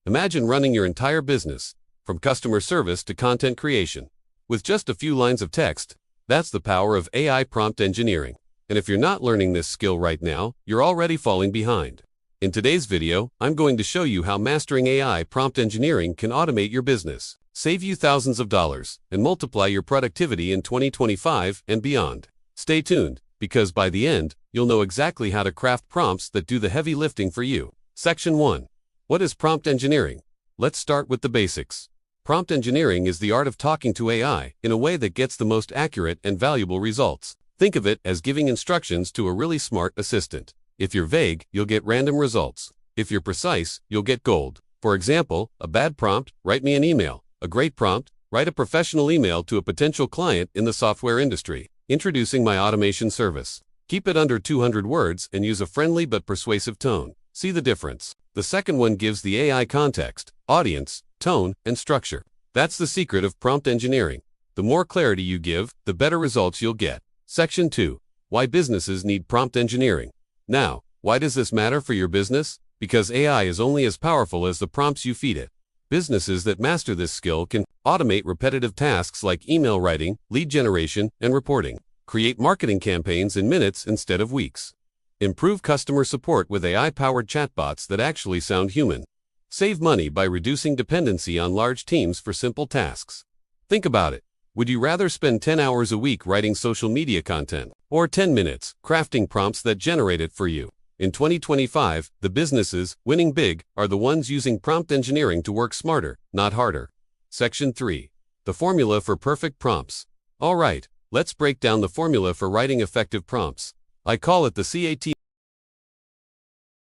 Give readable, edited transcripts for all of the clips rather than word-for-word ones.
Imagine running your entire business, from customer service to content creation, with just a few lines of text. That's the power of AI prompt engineering. And if you're not learning this skill right now, you're already falling behind. In today's video, I'm going to show you how mastering AI prompt engineering can automate your business, save you thousands of dollars, and multiply your productivity in 2025 and beyond. Stay tuned, because by the end, you'll know exactly how to craft prompts that do the heavy lifting for you. Section 1. What is prompt engineering? Let's start with the basics. Prompt engineering is the art of talking to AI in a way that gets the most accurate and valuable results. Think of it as giving instructions to a really smart assistant. If you're vague, you'll get random results. If you're precise, you'll get gold. For example, a bad prompt, write me an email. A great prompt, write a professional email to a potential client in the software industry. Introducing my automation service. Keep it under 200 words and use a friendly but persuasive tone. See the difference. The second one gives the AI context, audience, tone, and structure. That's the secret of prompt engineering. The more clarity you give, the better results you'll get. Section 2. Why businesses need prompt engineering. Now, why does this matter for your business? Because AI is only as powerful as the prompts you feed it. Businesses that master this skill can automate repetitive tasks like email writing, lead generation, and reporting. Create marketing campaigns in minutes instead of weeks. Improve customer support with AI-powered chatbots that actually sound human. Save money by reducing dependency on large teams for simple tasks. Think about it. Would you rather spend 10 hours a week writing social media content, or 10 minutes crafting prompts that generate it for you? In 2025, the businesses winning big are the ones using prompt engineering to work smarter, not harder. Section 3. The formula for perfect prompts. All right, let's break down the formula for writing effective prompts. I call it the CAT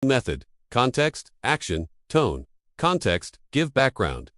method: context, action, tone. Context, give background.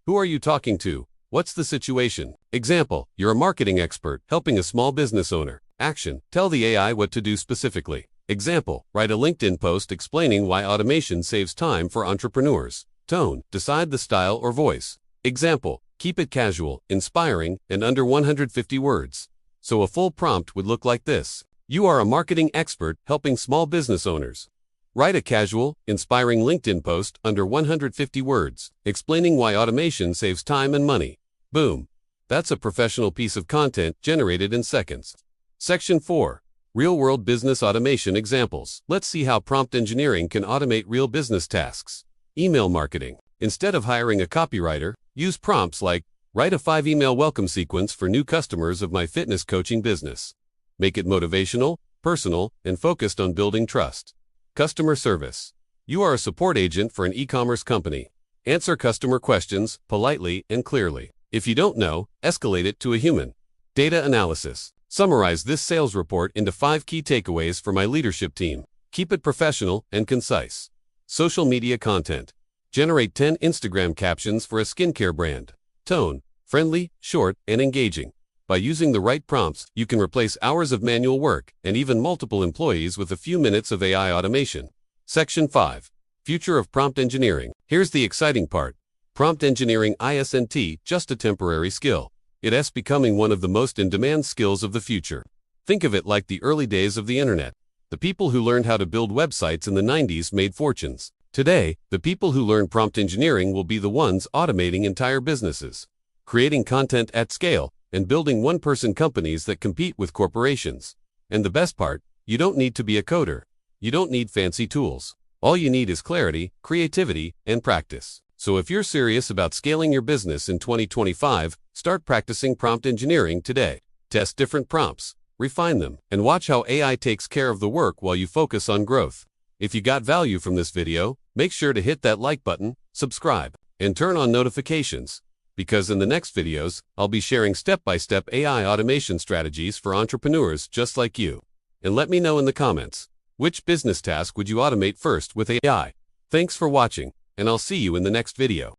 Who are you talking to? What's the situation? Example, you're a marketing expert helping a small business owner. Action, tell the AI what to do specifically. Example, write a LinkedIn post explaining why automation saves time for entrepreneurs. Tone, decide the style or voice. Example, keep it casual, inspiring, and under 150 words. So a full prompt would look like this. You are a marketing expert helping small business owners. Write a casual, inspiring LinkedIn post under 150 words, explaining why automation saves time and money. Boom. That's a professional piece of content generated in seconds. Section 4. Real-world business automation examples. Let's see how prompt engineering can automate real business tasks. Email marketing. Instead of hiring a copywriter, use prompts like, write a 5-email welcome sequence for new customers of my fitness coaching business. Make it motivational, personal, and focused on building trust. Customer service. You are a support agent for an e-commerce company. Answer customer questions politely and clearly. If you don't know, escalate it to a human. Data analysis. Summarize this sales report into 5 key takeaways for my leadership team. Keep it professional and concise. Social media content. Generate 10 Instagram captions for a skincare brand. Tone, friendly, short, and engaging. By using the right prompts, you can replace hours of manual work and even multiple employees with a few minutes of AI automation. Section 5. Future of prompt engineering. Here's the exciting part. Prompt engineering isn't just a temporary skill. It's becoming one of the most in-demand skills of the future. Think of it like the early days of the internet. The people who learned how to build websites in the 90s made fortunes. Today, the people who learn prompt engineering will be the ones automating entire businesses, creating content at scale, and building one-person companies that compete with corporations. And the best part, you don't need to be a coder. You don't need fancy tools. All you need is clarity, creativity, and practice. So if you're serious about scaling your business in 2025, start practicing prompt engineering today. Test different prompts, refine them, and watch how AI takes care of the work while you focus on growth. If you got value from this video, make sure to hit that like button, subscribe, and turn on notifications. Because in the next videos, I'll be sharing step-by-step AI automation strategies for entrepreneurs just like you. And let me know in the comments, which business task would you automate first with AI? Thanks for watching, and I'll see you in the next video.